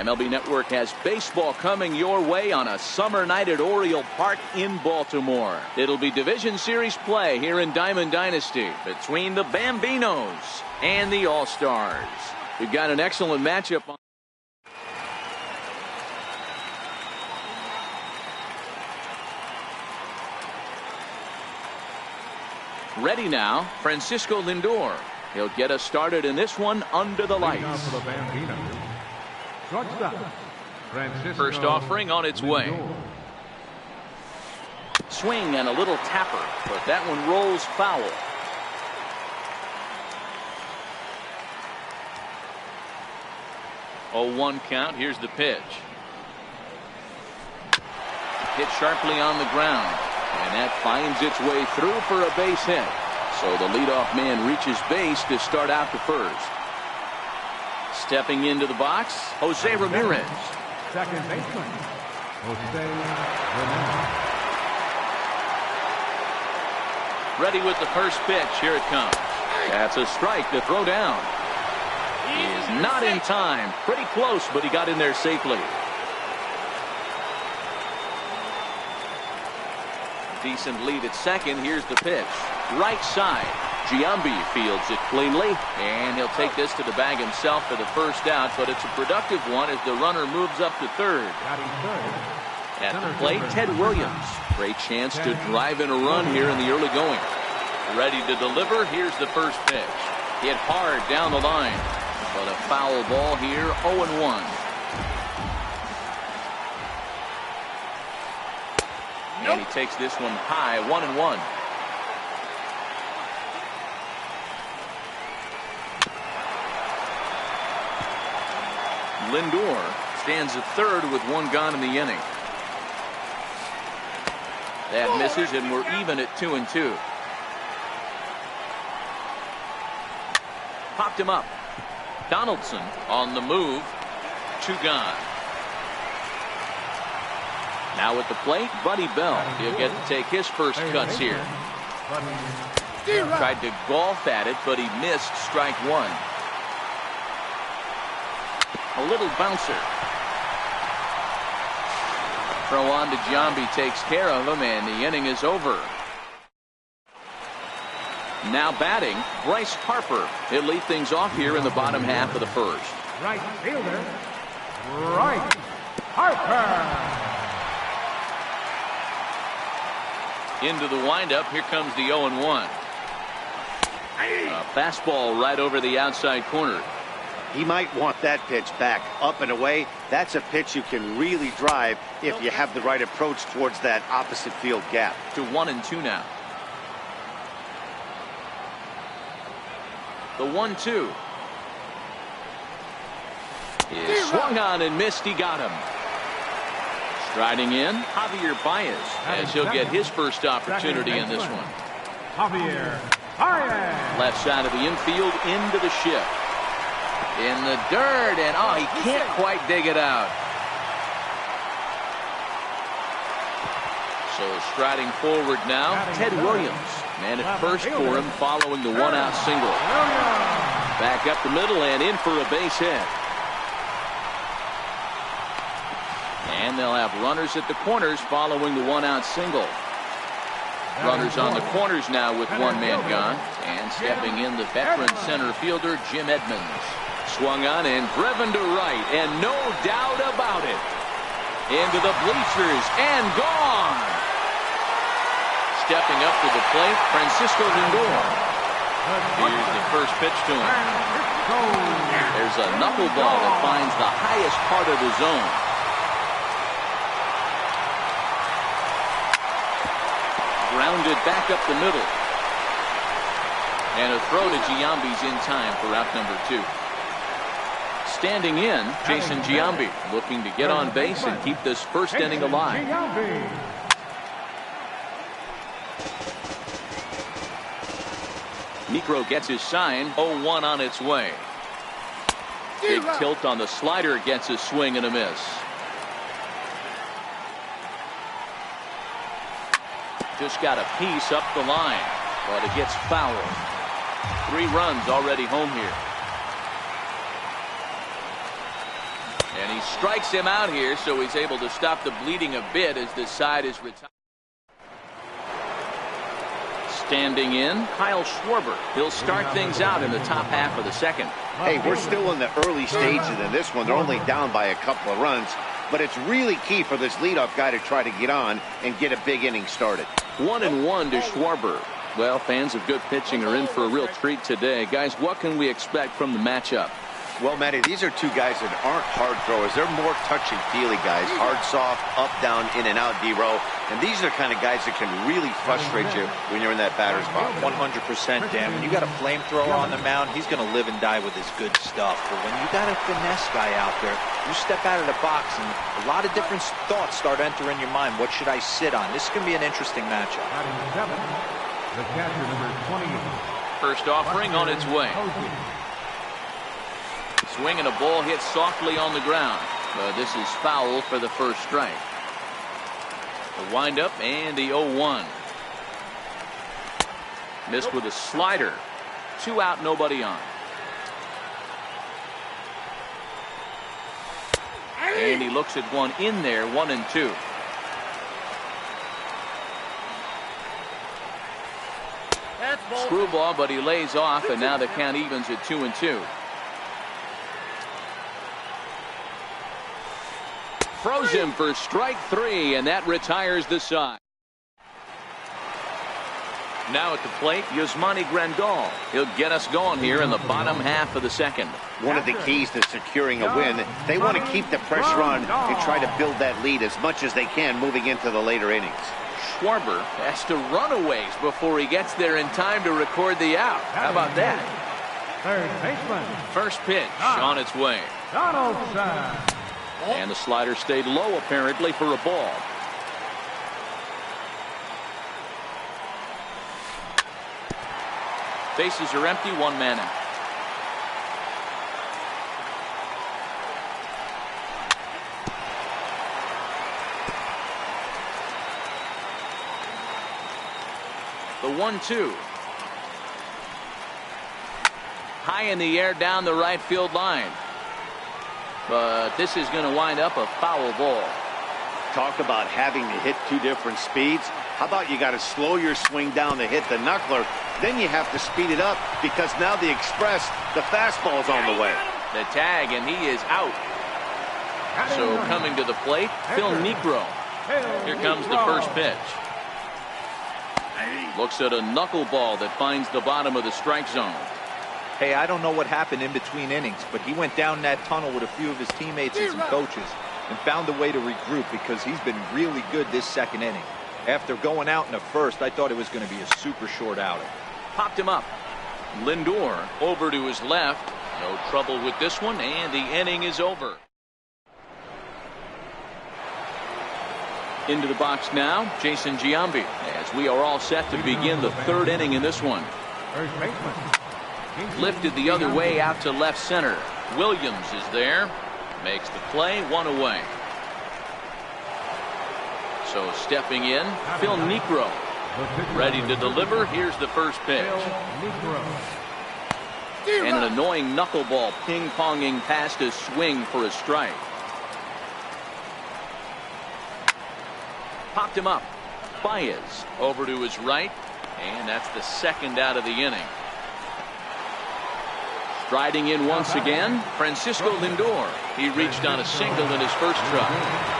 MLB Network has baseball coming your way on a summer night at Oriole Park in Baltimore. It'll be Division Series play here in Diamond Dynasty between the Bambinos and the All-Stars. We've got an excellent matchup on. Ready now, Francisco Lindor. He'll get us started in this one under the lights. First offering on its way. Swing and a little tapper, but that one rolls foul. Oh, 1 count. Here's the pitch. Hit sharply on the ground, and that finds its way through for a base hit. So the leadoff man reaches base to start out the first. Stepping into the box, Jose Ramirez. Second baseman, Jose Ramirez. Ready with the first pitch. Here it comes. That's a strike to throw down. He is not in time. Pretty close, but he got in there safely. Decent lead at second. Here's the pitch. Right side. Giambi fields it cleanly, and he'll take this to the bag himself for the first out, but it's a productive one as the runner moves up to third. At the plate, Ted Williams. Great chance to drive in a run here in the early going. Ready to deliver. Here's the first pitch. Hit hard down the line, but a foul ball here, 0-1. And he takes this one high, 1-1. Lindor stands at third with 1 gone in the inning. That misses, and we're even at 2-2. Popped him up. Donaldson on the move. 2 gone. Now at the plate, Buddy Bell. He'll get to take his first cuts here. Tried to golf at it, but he missed strike 1. A little bouncer. Throw on to Giambi takes care of him, and the inning is over. Now batting, Bryce Harper. He'll lead things off here in the bottom half of the first. Right fielder, Bryce Harper. Into the windup. Here comes the 0-1. A fastball right over the outside corner. He might want that pitch back, up and away. That's a pitch you can really drive if you have the right approach towards that opposite field gap. To 1-2 now. The 1-2 is swung on and missed. He got him. Striding in, Javier Baez, as he'll get his first opportunity in this one. Javier Baez. Left side of the infield into the shift. In the dirt, and oh, he can't quite dig it out. So striding forward now, Ted Williams. Man at first for him following the 1-out single. Back up the middle and in for a base hit. And they'll have runners at the corners following the 1-out single. Runners on the corners now with 1 man gone. And stepping in the veteran center fielder, Jim Edmonds. Swung on and driven to right, and no doubt about it. Into the bleachers and gone. Stepping up to the plate, Francisco Lindor. Here's the first pitch to him. There's a knuckleball that finds the highest part of the zone. Grounded back up the middle. And a throw to Giambi's in time for out number 2. Standing in, Jason Giambi, looking to get on base and keep this first inning alive. Niekro gets his sign, 0-1 on its way. Big tilt on the slider, gets a swing and a miss. Just got a piece up the line, but it gets fouled. 3 runs already home here. And he strikes him out here, so he's able to stop the bleeding a bit as this side is retired. Standing in, Kyle Schwarber. He'll start things out in the top half of the second. Hey, we're still in the early stages in this one. They're only down by a couple of runs, but it's really key for this leadoff guy to try to get on and get a big inning started. 1-1 to Schwarber. Well, fans of good pitching are in for a real treat today. Guys, what can we expect from the matchup? Well, Matty, these are two guys that aren't hard throwers. They're more touchy-feely guys. Hard, soft, up, down, in and out, D-row. And these are the kind of guys that can really frustrate you when you're in that batter's box. 100%, Dan. When you got a flamethrower on the mound, he's going to live and die with his good stuff. But when you got a finesse guy out there, you step out of the box and a lot of different thoughts start entering your mind. What should I sit on? This is going to be an interesting matchup. The catcher, number 28. First offering on its way. Swing and a ball hit softly on the ground. This is foul for the first strike. The windup and the 0-1. Missed with a slider. 2 out, nobody on. And he looks at one in there, 1-2. Screwball, but he lays off, and now the count evens at 2-2. Throws him for strike 3, and that retires the side. Now at the plate, Yasmani Grandal. He'll get us going here in the bottom half of the second. One of the keys to securing a win, they want to keep the pressure on and try to build that lead as much as they can moving into the later innings. Schwarber has to run a ways before he gets there in time to record the out. How about that? Third baseman. First pitch on its way. Donaldson. And the slider stayed low apparently for a ball. Bases are empty, 1 man out. The 1-2. High in the air down the right field line. But this is going to wind up a foul ball. Talk about having to hit 2 different speeds. How about you got to slow your swing down to hit the knuckler, then you have to speed it up because now the express, the fastball's on the way. The tag, and he is out. So coming to the plate, Phil Niekro. Here comes the first pitch. Looks at a knuckleball that finds the bottom of the strike zone. Hey, I don't know what happened in between innings, but he went down that tunnel with a few of his teammates and some coaches and found a way to regroup because he's been really good this second inning. After going out in the first, I thought it was going to be a super short outing. Popped him up. Lindor over to his left. No trouble with this one, and the inning is over. Into the box now, Jason Giambi, as we are all set to begin the third inning in this one. First baseman. Lifted the other way out to left center. Williams is there. Makes the play, 1 away. So stepping in, Phil Niekro. Ready to deliver. Here's the first pitch. And an annoying knuckleball ping-ponging past his swing for a strike. Popped him up. Baez over to his right. And that's the second out of the inning. Striding in once again, Francisco Lindor. He reached on a single in his first try.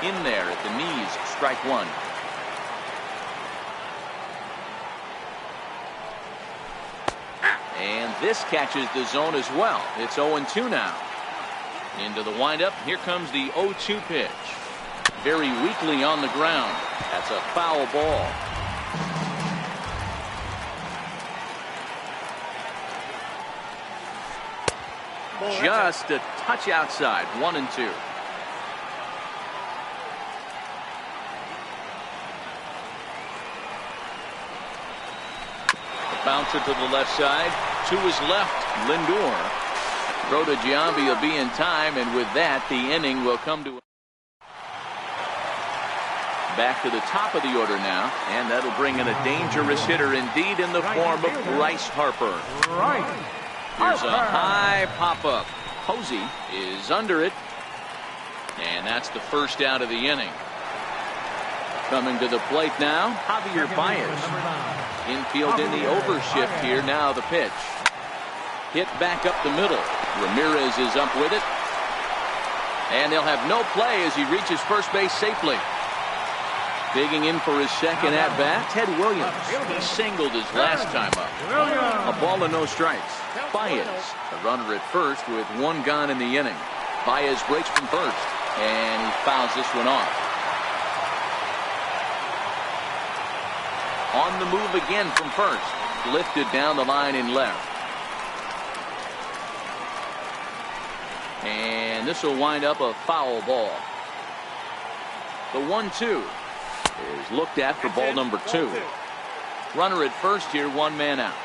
In there at the knees, strike 1. And this catches the zone as well. It's 0-2 now. Into the windup. Here comes the 0-2 pitch. Very weakly on the ground. That's a foul ball. Just a touch outside. 1-2. Bouncer to the left side. To his left, Lindor. Throw to Giambi will be in time, and with that, the inning will come to. Back to the top of the order now, and that'll bring in a dangerous hitter indeed in the form of Bryce Harper. Right. Here's a high pop-up. Posey is under it. And that's the first out of the inning. Coming to the plate now, Javier Baez. Infield in the overshift here. Now the pitch. Hit back up the middle. Ramirez is up with it. And they'll have no play as he reaches first base safely. Digging in for his second at-bat, Ted Williams. He singled his last time up. A ball and no strikes. Baez, the runner at first with one gone in the inning. Baez breaks from first, and he fouls this one off. On the move again from first. Lifted down the line in left. And this will wind up a foul ball. The 1-2 is looked at for ball number 2. Runner at first here, one man out.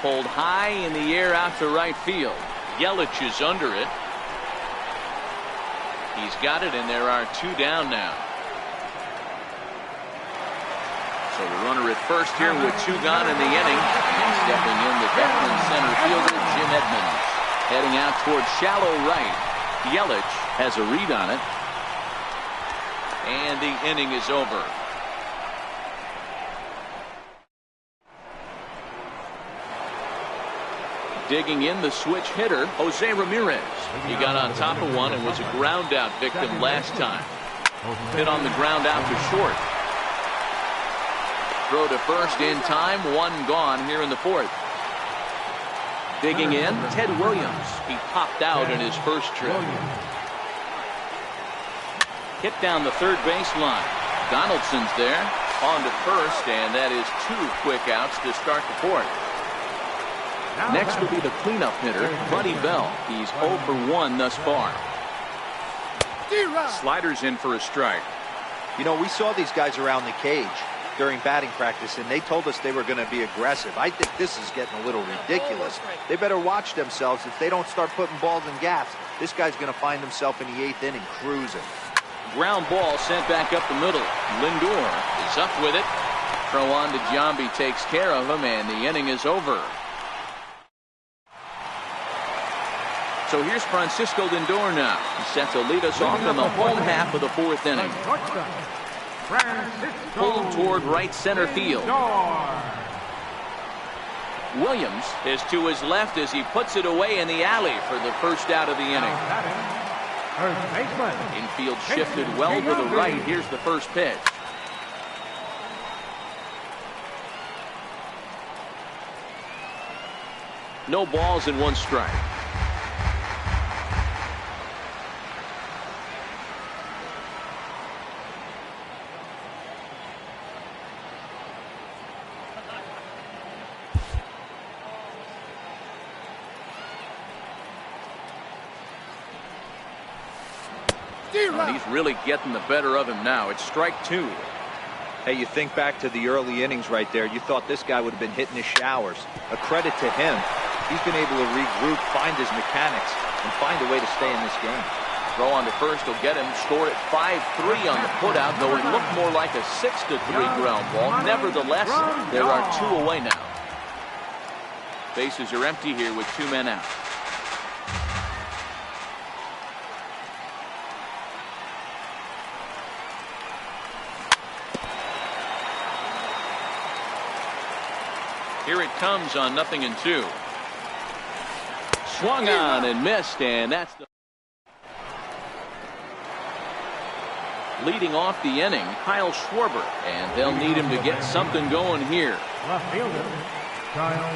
Pulled high in the air out to right field. Yelich is under it. He's got it, and there are 2 down now. So the runner at first here with 2 gone in the inning. And stepping in the veteran center fielder, Jim Edmonds. Heading out towards shallow right. Yelich has a read on it. And the inning is over. Digging in the switch hitter, Jose Ramirez. He got on top of one and was a ground out victim last time. Hit on the ground out to short. Throw to first in time, 1 gone here in the 4th. Digging in, Ted Williams. He popped out in his first trip. Hit down the third baseline. Donaldson's there, on to first, and that is 2 quick outs to start the 4th. Next will be the cleanup hitter, Buddy Bell. He's 0 for 1 thus far. Sliders in for a strike. You know, we saw these guys around the cage during batting practice, and they told us they were going to be aggressive. I think this is getting a little ridiculous. They better watch themselves. If they don't start putting balls in gaps, this guy's going to find himself in the 8th inning cruising. Ground ball sent back up the middle. Lindor is up with it. Throw on to Giambi takes care of him, and the inning is over. So here's Francisco Lindor now. He's set to lead us off in the home half of the 4th inning. Pulled toward right center field. Williams is to his left as he puts it away in the alley for the first out of the inning. Infield shifted well to the right. Here's the first pitch. No balls and 1 strike. He's really getting the better of him now. It's strike 2. Hey, you think back to the early innings right there. You thought this guy would have been hitting his showers. A credit to him. He's been able to regroup, find his mechanics, and find a way to stay in this game. Throw on to first will get him. Scored at 5-3 on the putout, though it looked more like a 6-3 ground ball. Nevertheless, there are 2 away now. Bases are empty here with 2 men out. Here it comes on 0-2. Swung on and missed, and that's the leading off the inning, Kyle Schwarber, and they'll need him to get something going here. Left fielder, Kyle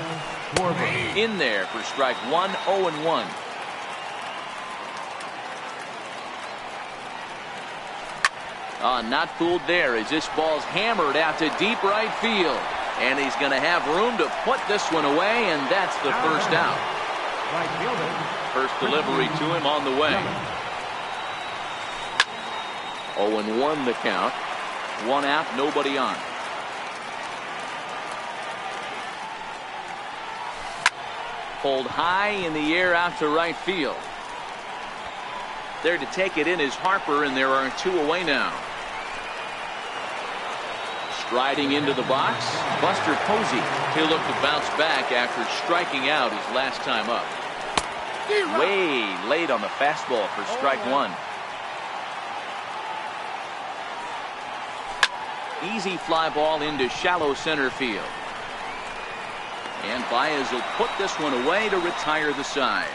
Schwarber. In there for strike 1, 0-1. Not fooled there as this ball's hammered out to deep right field. And he's going to have room to put this one away, and that's the first out. Right fielder. First delivery to him on the way. 0-1 the count. 1 out, nobody on. Pulled high in the air out to right field. There to take it in is Harper, and there are 2 away now. Striding into the box, Buster Posey. He'll look to bounce back after striking out his last time up. Way late on the fastball for strike 1. Easy fly ball into shallow center field. And Baez will put this one away to retire the side.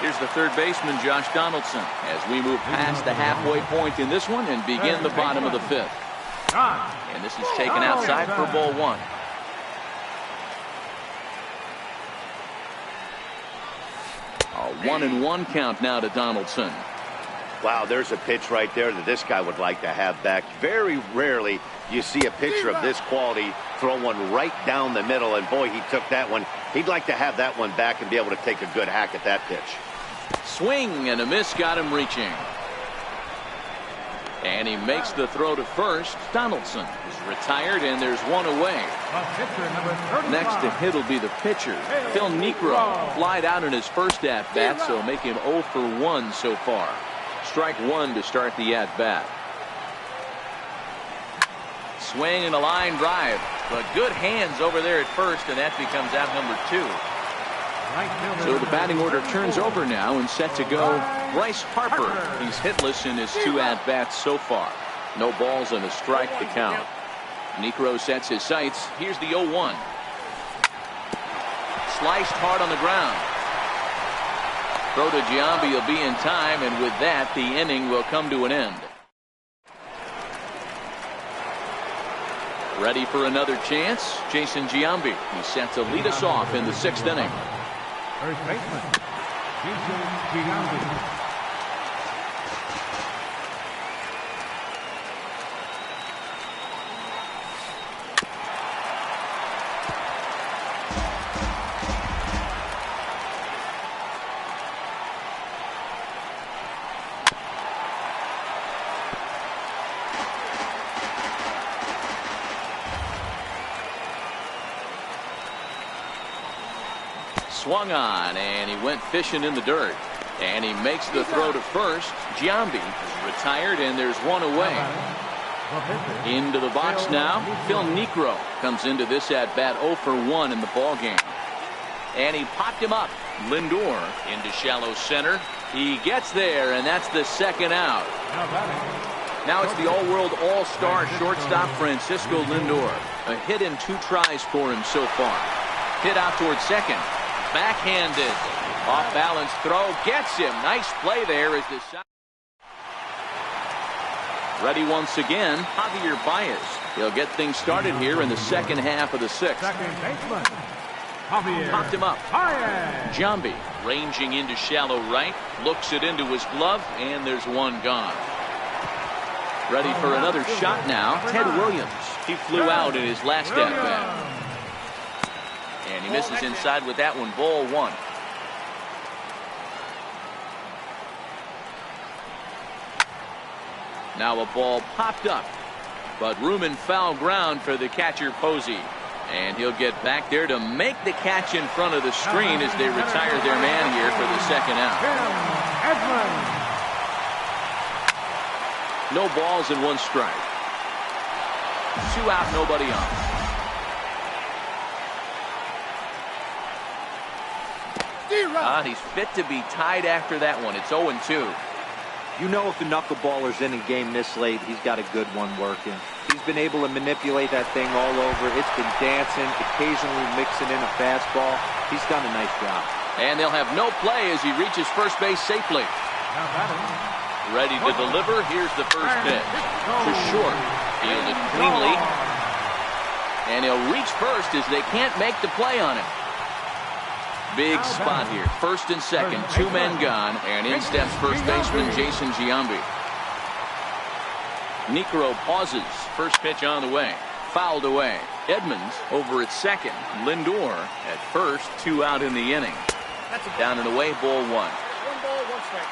Here's the third baseman, Josh Donaldson, as we move past the halfway point in this one and begin the bottom of the 5th. And this is taken outside for ball 1. A 1-1 count now to Donaldson. Wow, there's a pitch right there that this guy would like to have back. Very rarely you see a pitcher of this quality throw one right down the middle, and boy, he took that one. He'd like to have that one back and be able to take a good hack at that pitch. Swing and a miss got him reaching. And he makes the throw to first. Donaldson is retired, and there's 1 away. Next to hit will be the pitcher, Phil Niekro. Flied out in his first at-bat, so make him 0 for 1 so far. Strike 1 to start the at-bat. Swing and a line drive, but good hands over there at first, and that becomes out number 2. So the batting order turns over now, and set to go Bryce Harper. He's hitless in his 2 at-bats so far. No balls and a strike to count. Niekro sets his sights. Here's the 0-1. Sliced hard on the ground. Throw to Giambi will be in time, and with that, the inning will come to an end. Ready for another chance, Jason Giambi. He's set to lead us off in the 6th inning. First baseman, Jason Giambi. Swung on, and he went fishing in the dirt. And he makes the throw to first. Giambi is retired, and there's 1 away. Into the box now, Phil Niekro comes into this at-bat 0 for 1 in the ballgame. And he popped him up. Lindor into shallow center. He gets there, and that's the 2nd out. Now it's the all-world all-star shortstop Francisco Lindor. A hit in 2 tries for him so far. Hit out towards second. Backhanded. Off balance throw. Gets him. Nice play there as the shot. Ready once again, Javier Baez. He'll get things started here in the 2nd half of the 6th. Second baseman, Javier Popped him up. Baez. Giambi ranging into shallow right. Looks it into his glove, and there's 1 gone. Ready for another shot now, Ted Williams. He flew out in his last at-bat. And he misses inside with that one. Ball 1. Now a ball popped up, but room and foul ground for the catcher Posey. And he'll get back there to make the catch in front of the screen as they retire their man here for the 2nd out. No balls and 1 strike. 2 out, nobody on. He's fit to be tied after that one. It's 0-2. You know, if the knuckleballer's in a game this late, he's got a good one working. He's been able to manipulate that thing all over. It's been dancing, occasionally mixing in a fastball. He's done a nice job. And they'll have no play as he reaches first base safely. Ready to deliver. Here's the first pitch. To short. Fielded cleanly. And he'll reach first as they can't make the play on him. Big spot here. 1st and 2nd. 2 men gone. And in steps first baseman Jason Giambi. Niekro pauses. First pitch on the way. Fouled away. Edmonds over at second. Lindor at first. 2 out in the inning. Down and away. Ball 1. 1 ball, 1 strike.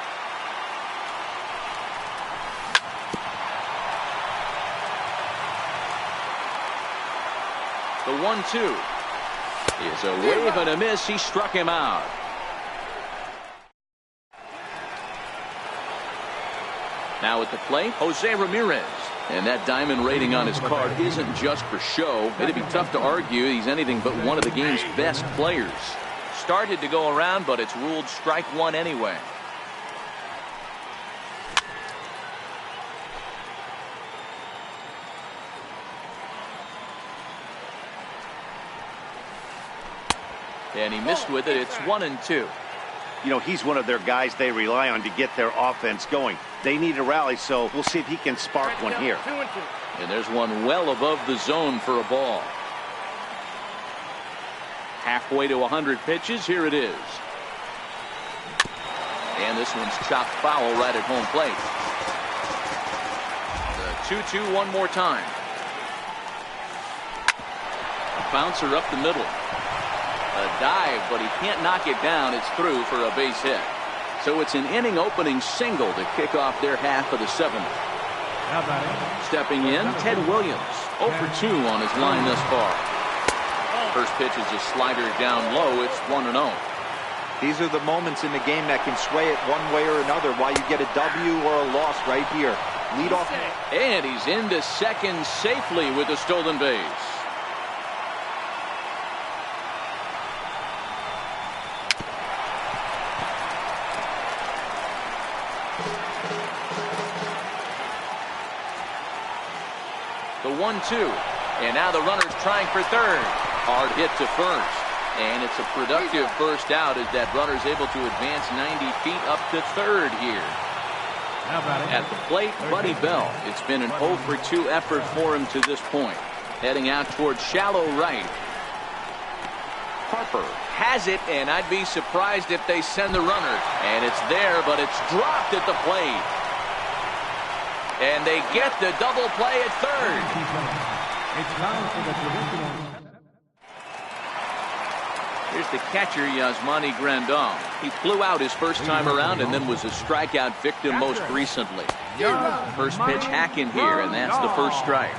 The 1-2 is a wave and a miss. He struck him out. Now at the plate, Jose Ramirez. And that diamond rating on his card isn't just for show. It'd be tough to argue he's anything but one of the game's best players. Started to go around, but it's ruled strike one anyway. And he missed with it. It's 1-2. You know, he's one of their guys they rely on to get their offense going. They need a rally, so we'll see if he can spark one here. 2-2. And there's one well above the zone for a ball. Halfway to 100 pitches. Here it is. And this one's chopped foul right at home plate. The 2-2 one more time. A bouncer up the middle. A dive, but he can't knock it down. It's through for a base hit. So it's an inning opening single to kick off their half of the seventh. Stepping in, Ted Williams. 0 for 2 on his line thus far. First pitch is a slider down low. It's 1-0. These are the moments in the game that can sway it one way or another. Why you get a W or a loss right here. Lead off. And he's into second safely with the stolen base. The 1-2. And now the runner's trying for third. Hard hit to first. And it's a productive first out as that runner's able to advance 90 feet up to third here. At the plate, Buddy Bell. It's been an 0 for 2 effort for him to this point. Heading out towards shallow right. Harper has it, and I'd be surprised if they send the runner. And it's there, but it's dropped at the plate. And they get the double play at third. It's time for the traditional. Here's the catcher, Yasmani Grandal. He flew out his first time around and then was a strikeout victim most recently. First pitch hack in here, and that's the first strike.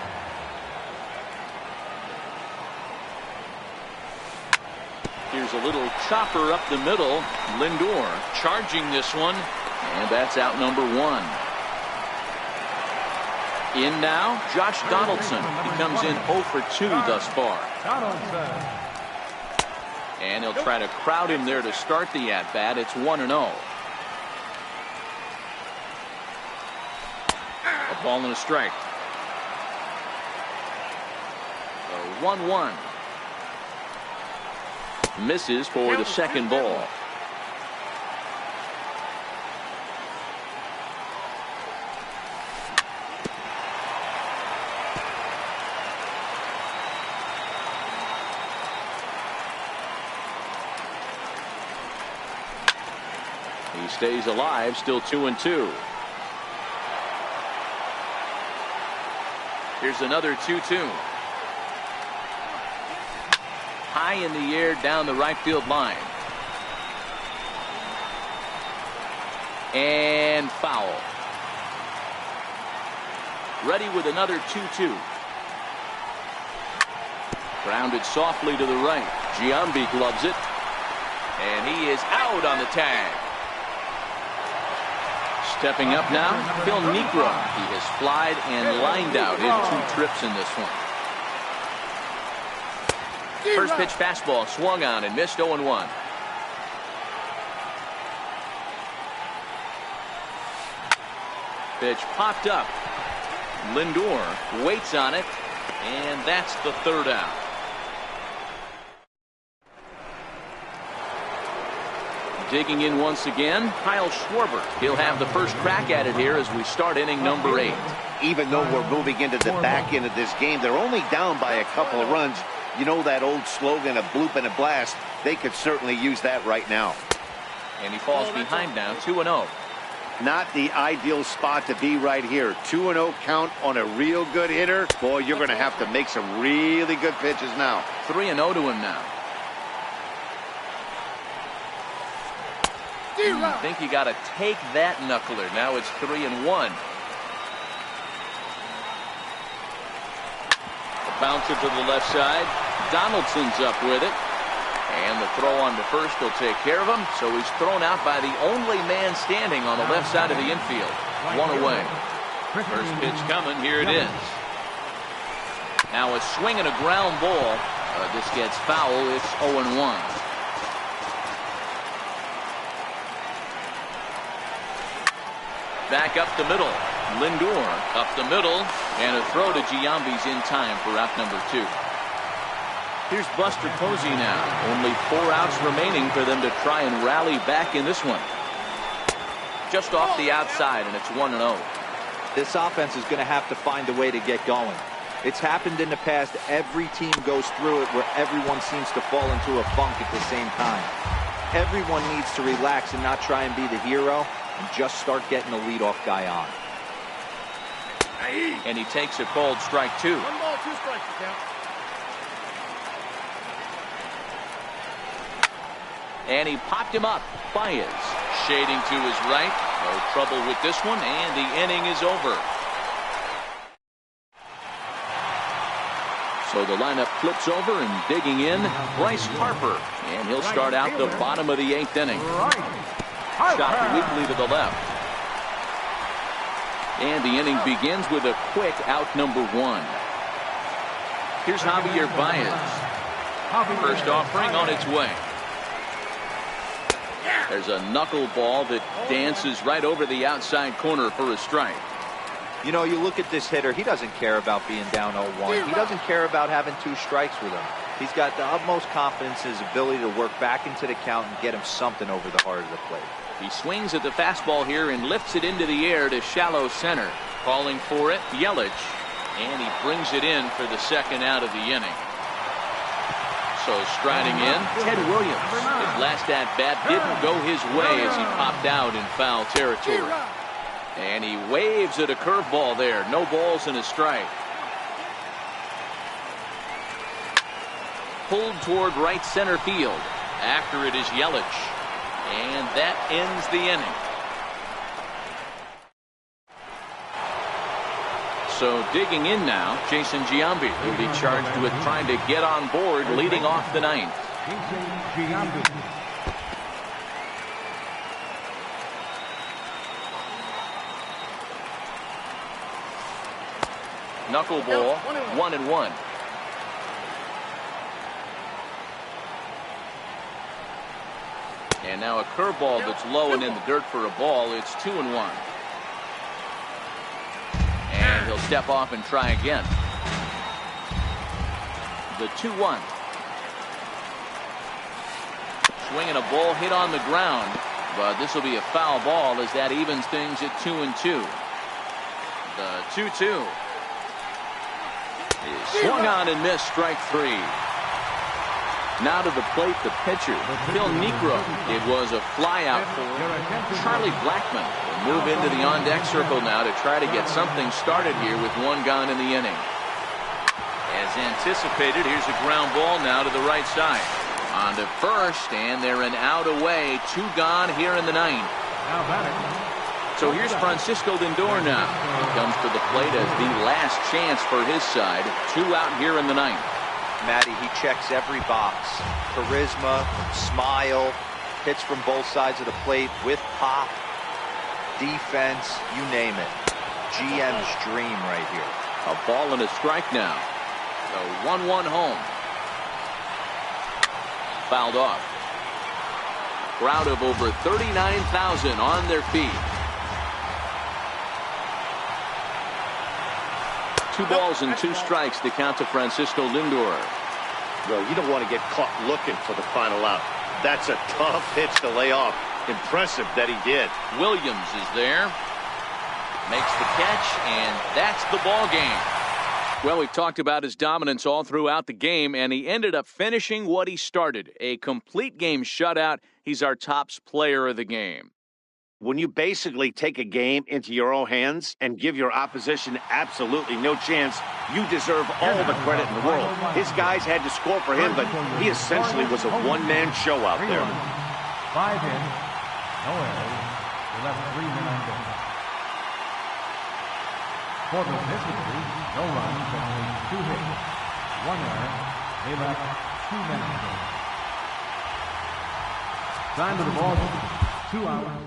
Here's a little chopper up the middle. Lindor charging this one, and that's out number 1. In now, Josh Donaldson. He comes in 0 for 2 thus far. And he'll try to crowd him there to start the at-bat. It's 1-0. A ball and a strike. The 1-1. Misses for the second ball. He stays alive, still 2-2. Here's another 2-2. High in the air down the right field line. And foul. Ready with another 2-2. Grounded softly to the right. Giambi gloves it. And he is out on the tag. Stepping up now, Phil Niekro. He has flied and lined out in 2 trips in this one. First pitch fastball swung on and missed 0-1. Pitch popped up. Lindor waits on it, and that's the third out. Digging in once again, Kyle Schwarber. He'll have the first crack at it here as we start inning number 8. Even though we're moving into the back end of this game, they're only down by a couple of runs. You know that old slogan, a bloop and a blast. They could certainly use that right now. And he falls behind now, 2-0. Not the ideal spot to be right here. 2-0 count on a real good hitter. Boy, you're going to have to make some really good pitches now. 3-0 to him now. I think you got to take that knuckler. Now it's 3-1. A bouncer to the left side. Donaldson's up with it. And the throw on to first will take care of him. So he's thrown out by the only man standing on the left side of the infield. One away. First pitch coming. Here it is. Now a swing and a ground ball. This gets foul. It's 0-1. Back up the middle. Lindor up the middle, and a throw to Giambi's in time for out number 2. Here's Buster Posey now. Only 4 outs remaining for them to try and rally back in this one. Just off the outside, and it's 1-0. This offense is going to have to find a way to get going. It's happened in the past. Every team goes through it where everyone seems to fall into a funk at the same time. Everyone needs to relax and not try and be the hero and just start getting the leadoff guy on. And he takes a called strike 2. 1 ball, 2 strikes to count. And he popped him up. Baez shading to his right. No trouble with this one, and the inning is over. So the lineup flips over, and digging in, Bryce Harper. And he'll start out the bottom of the 8th inning. Shot weakly to the left. And the inning begins with a quick out number 1. Here's Javier Baez. First offering on its way. There's a knuckleball that dances right over the outside corner for a strike. You know, you look at this hitter, he doesn't care about being down 0-1. He doesn't care about having 2 strikes with him. He's got the utmost confidence in his ability to work back into the count and get him something over the heart of the plate. He swings at the fastball here and lifts it into the air to shallow center. Calling for it, Yelich. And he brings it in for the second out of the inning. So striding in, Ted Williams. His last at-bat didn't go his way as he popped out in foul territory. And he waves at a curveball there. No balls and a strike. Pulled toward right center field. After it is Yelich. And that ends the inning. So digging in now, Jason Giambi will be charged with trying to get on board leading off the 9th. Knuckleball, 1-1. And now a curveball that's low and in the dirt for a ball. It's 2-1. And he'll step off and try again. The 2-1. Swinging a ball hit on the ground. But this will be a foul ball as that evens things at 2-2. The 2-2. Is swung on and missed, strike 3. Now to the plate, the pitcher, Phil Niekro. It was a fly out for Charlie Blackmon. Will move into the on-deck circle now to try to get something started here with 1 gone in the inning. As anticipated, here's a ground ball now to the right side. On to first, and they're an out away. 2 gone here in the 9th. So here's Francisco Lindor now. He comes to the plate as the last chance for his side. 2 out here in the 9th. Matty, he checks every box. Charisma, smile, hits from both sides of the plate with pop, defense, you name it. GM's dream right here. A ball and a strike now. The 1-1 home. Fouled off. Crowd of over 39,000 on their feet. 2 balls and 2 strikes to count to Francisco Lindor. Well, you don't want to get caught looking for the final out. That's a tough pitch to lay off. Impressive that he did. Williams is there. Makes the catch, and that's the ball game. Well, we've talked about his dominance all throughout the game, and he ended up finishing what he started. A complete game shutout. He's our top player of the game. When you basically take a game into your own hands and give your opposition absolutely no chance, you deserve all the credit in the world. His guys had to score for him, but he essentially was a one-man show out there. 5 in, no errors. They left 3 men on base. For the Mississippi, no runs, only 2 hits. 1 error. They left 2 men on base. Time to the ball. 2 hours.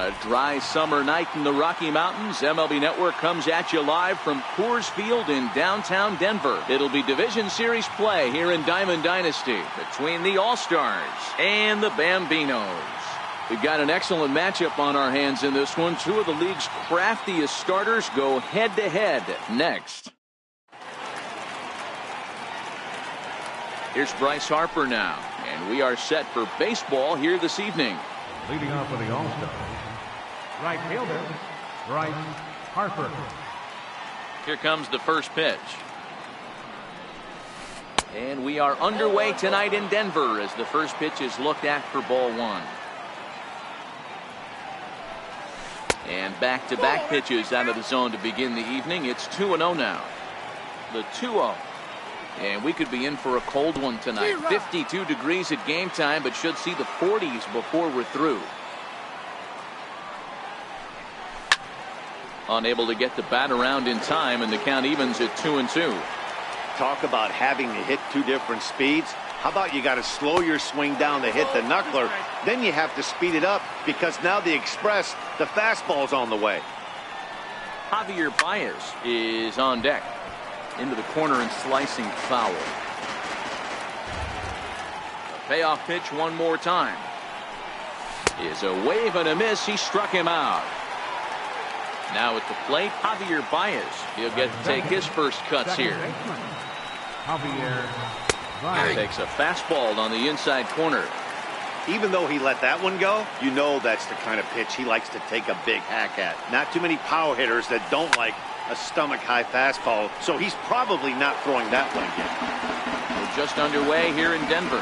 a dry summer night in the Rocky Mountains, MLB Network comes at you live from Coors Field in downtown Denver. It'll be Division Series play here in Diamond Dynasty between the All-Stars and the Bambinos. We've got an excellent matchup on our hands in this one. Two of the league's craftiest starters go head-to-head next. Here's Bryce Harper now, and we are set for baseball here this evening. Leading off for the All-Stars, right fielder, Bryce Harper. Here comes the first pitch. And we are underway tonight in Denver as the first pitch is looked at for ball one. And back-to-back pitches out of the zone to begin the evening. It's 2-0 now. The 2-0. And we could be in for a cold one tonight. 52 degrees at game time, but should see the 40s before we're through. Unable to get the bat around in time, and the count evens at 2-2. Talk about having to hit two different speeds. How about you got to slow your swing down to hit the knuckler, then you have to speed it up because now the express, the fastball's on the way. Javier Baez is on deck. Into the corner and slicing foul. The payoff pitch one more time. Is a wave and a miss. He struck him out. Now at the plate, Javier Baez. He'll get to take his first cuts here. Javier Baez takes a fastball on the inside corner. Even though he let that one go, you know that's the kind of pitch he likes to take a big hack at. Not too many power hitters that don't like a stomach-high fastball, so he's probably not throwing that one again. We're just underway here in Denver.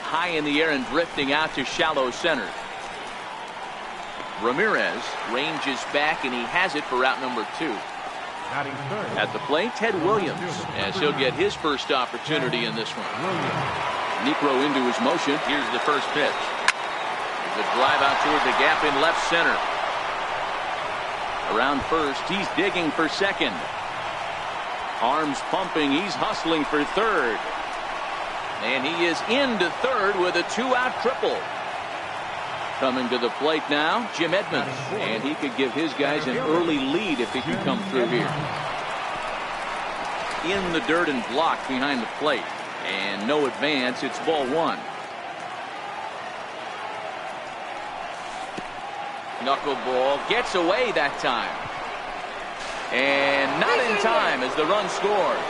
High in the air and drifting out to shallow center. Ramirez ranges back, and he has it for out number 2. At the plate, Ted Williams, as he'll get his first opportunity in this one. Necro into his motion. Here's the first pitch. The drive out toward the gap in left center. Around first, he's digging for second. Arms pumping, he's hustling for third. And he is into third with a 2-out triple. Coming to the plate now, Jim Edmonds. And he could give his guys an early lead if he could come through here. In the dirt and blocked behind the plate. And no advance, it's ball one. Knuckleball gets away that time. And not in time as the run scores.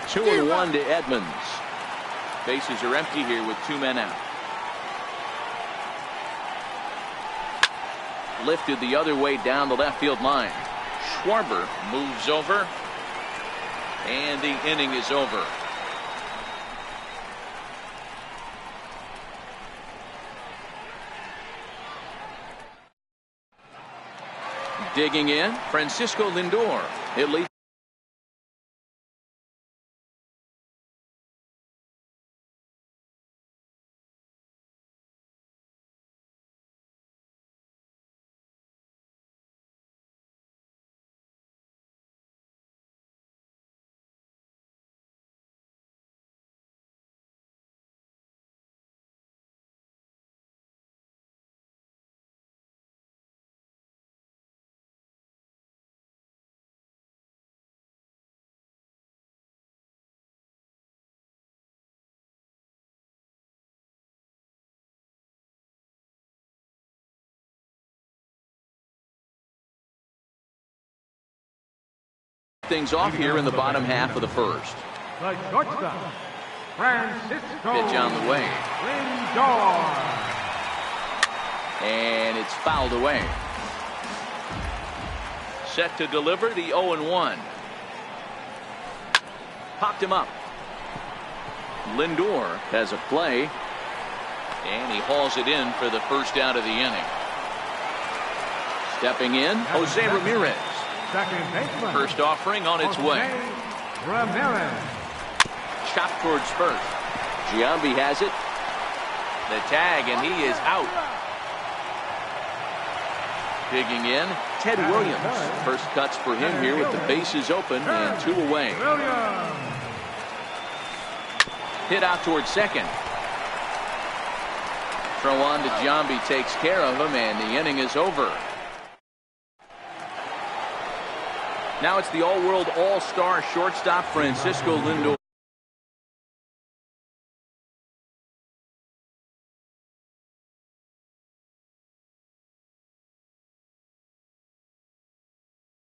Two and one to Edmonds. Bases are empty here with 2 men out. Lifted the other way down the left field line. Schwarber moves over. And the inning is over. Digging in, Francisco Lindor. It leads. Things off here in the bottom half of the first. The shortstop, Francisco Pitch on the way. Lindor. And it's fouled away. Set to deliver the 0-1. Popped him up. Lindor has a play. And he hauls it in for the first out of the inning. Stepping in, Jose Ramirez. Second baseman. First offering on its way. Ramirez. Chopped towards first. Giambi has it. The tag, and he is out. Digging in, Ted Williams. First cuts for him here with the bases open and 2 away. Hit out towards second. Throw on to Giambi takes care of him, and the inning is over. Now it's the all-world all-star shortstop Francisco Lindor.